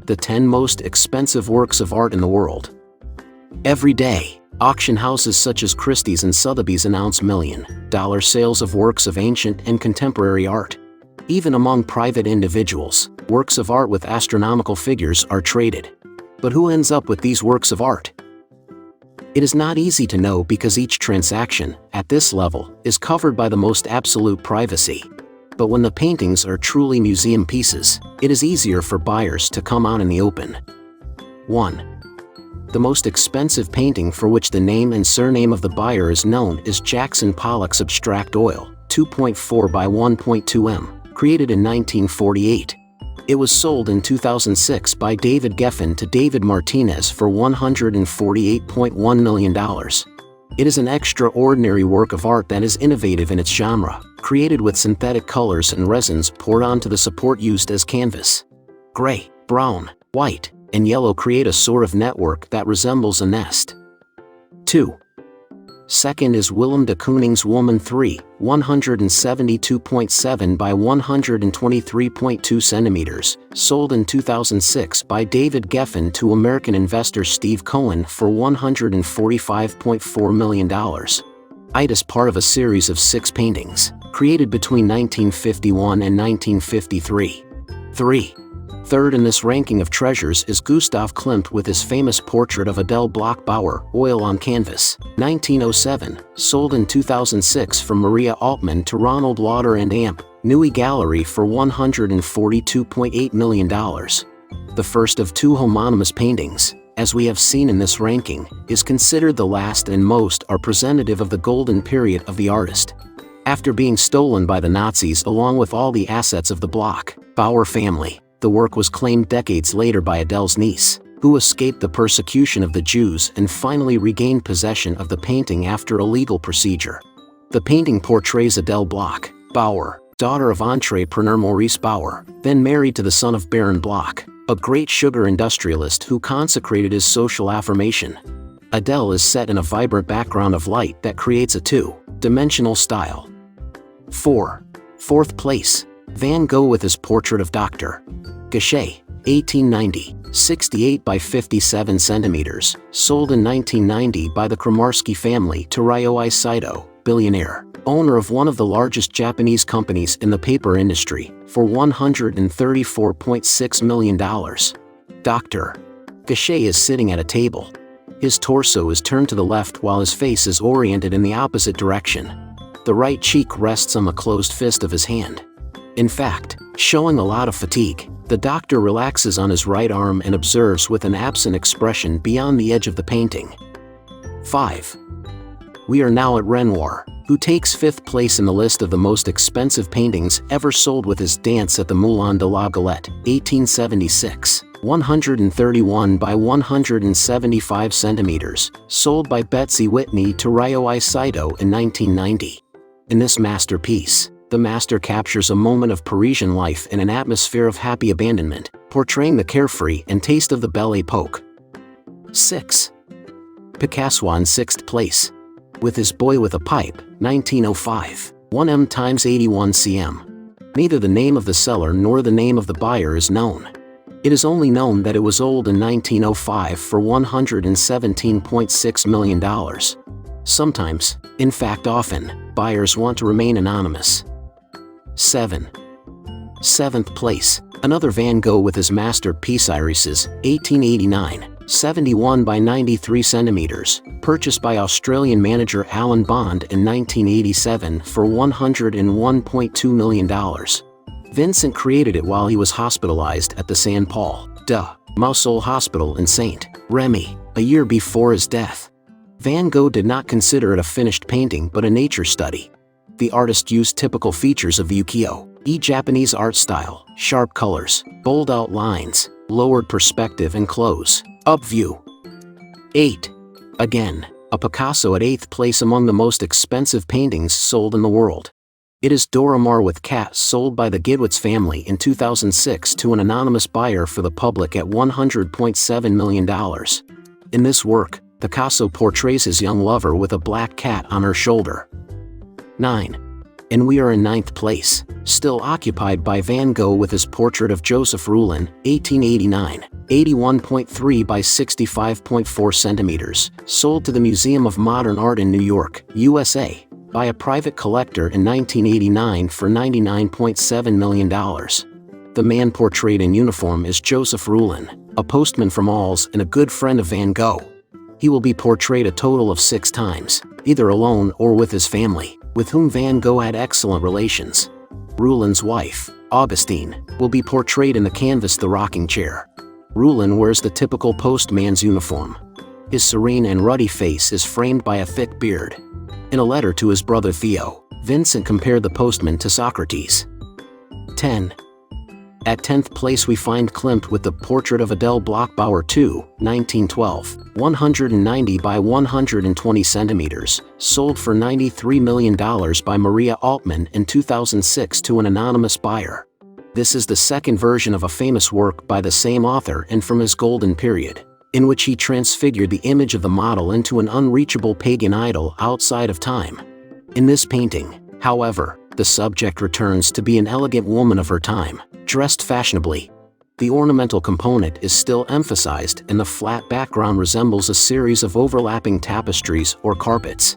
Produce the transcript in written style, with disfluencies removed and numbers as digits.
the 10 most expensive works of art in the world. Every day, auction houses such as Christie's and Sotheby's announce million-dollar sales of works of ancient and contemporary art. Even among private individuals, works of art with astronomical figures are traded. But who ends up with these works of art? It is not easy to know because each transaction, at this level, is covered by the most absolute privacy. But when the paintings are truly museum pieces, it is easier for buyers to come out in the open. 1. The most expensive painting for which the name and surname of the buyer is known is Jackson Pollock's Abstract Oil, 2.4 by 1.2 m, created in 1948. It was sold in 2006 by David Geffen to David Martinez for $148.1 million. It is an extraordinary work of art that is innovative in its genre, created with synthetic colors and resins poured onto the support used as canvas. Gray, brown, white, and yellow create a sort of network that resembles a nest. 2. Second is Willem de Kooning's Woman 3, 172.7 by 123.2 centimeters, sold in 2006 by David Geffen to American investor Steve Cohen for $145.4 million. It is part of a series of 6 paintings, created between 1951 and 1953. 3. Third in this ranking of treasures is Gustav Klimt with his famous portrait of Adele Bloch-Bauer, oil on canvas, 1907, sold in 2006 from Maria Altman to Ronald Lauder and Amp, Nui Gallery for $142.8 million. The first of 2 homonymous paintings, as we have seen in this ranking, is considered the last and most representative of the golden period of the artist. After being stolen by the Nazis along with all the assets of the Bloch-Bauer family, the work was claimed decades later by Adele's niece, who escaped the persecution of the Jews and finally regained possession of the painting after a legal procedure. The painting portrays Adele Bloch-Bauer, daughter of entrepreneur Maurice Bauer, then married to the son of Baron Bloch, a great sugar industrialist who consecrated his social affirmation. Adele is set in a vibrant background of light that creates a two-dimensional style. 4. Fourth place, Van Gogh with his portrait of Dr. Gachet, 1890, 68 by 57 centimeters, sold in 1990 by the Kramarski family to Ryoi Saito, billionaire, owner of one of the largest Japanese companies in the paper industry, for $134.6 million. Dr. Gachet is sitting at a table. His torso is turned to the left while his face is oriented in the opposite direction. The right cheek rests on the closed fist of his hand. In fact, showing a lot of fatigue, the doctor relaxes on his right arm and observes with an absent expression beyond the edge of the painting. 5. We are now at Renoir, who takes 5th place in the list of the most expensive paintings ever sold with his Dance at the Moulin de la Galette, 1876, 131 by 175 centimeters, sold by Betsy Whitney to Ryoi Saito in 1990. In this masterpiece, the master captures a moment of Parisian life in an atmosphere of happy abandonment, portraying the carefree and taste of the Belle Époque. 6. Picasso in 6th place, with his Boy with a Pipe, 1905, 1 m x 81 cm. Neither the name of the seller nor the name of the buyer is known. It is only known that it was sold in 1905 for $117.6 million. Sometimes, in fact often, buyers want to remain anonymous. 7. 7th place, another Van Gogh with his masterpiece Irises, 1889, 71 by 93 centimeters, purchased by Australian manager Alan Bond in 1987 for $101.2 million. Vincent created it while he was hospitalized at the Saint Paul de Mausole Hospital in Saint Remy, a year before his death. Van Gogh did not consider it a finished painting but a nature study. The artist used typical features of the ukiyo-e Japanese art style, sharp colors, bold outlines, lowered perspective and close-up view. 8. Again, a Picasso at 8th place among the most expensive paintings sold in the world. It is Dora Maar with Cat, sold by the Gidwitz family in 2006 to an anonymous buyer for the public at $100.7 million. In this work, Picasso portrays his young lover with a black cat on her shoulder. 9. And we are in 9th place, still occupied by Van Gogh with his portrait of Joseph Roulin, 1889, 81.3 by 65.4 centimeters, sold to the Museum of Modern Art in New York, USA, by a private collector in 1989 for $99.7 million. The man portrayed in uniform is Joseph Rulin, a postman from Alls and a good friend of Van Gogh. He will be portrayed a total of 6 times, either alone or with his family, with whom Van Gogh had excellent relations. Rulin's wife, Augustine, will be portrayed in the canvas The Rocking Chair. Rulin wears the typical postman's uniform. His serene and ruddy face is framed by a thick beard. In a letter to his brother Theo, Vincent compared the postman to Socrates. 10. At 10th place we find Klimt with the portrait of Adele Bloch-Bauer II, 1912, 190 by 120 centimeters, sold for $93 million by Maria Altman in 2006 to an anonymous buyer. This is the second version of a famous work by the same author and from his golden period, in which he transfigured the image of the model into an unreachable pagan idol outside of time. In this painting, however, the subject returns to be an elegant woman of her time, dressed fashionably. The ornamental component is still emphasized and the flat background resembles a series of overlapping tapestries or carpets.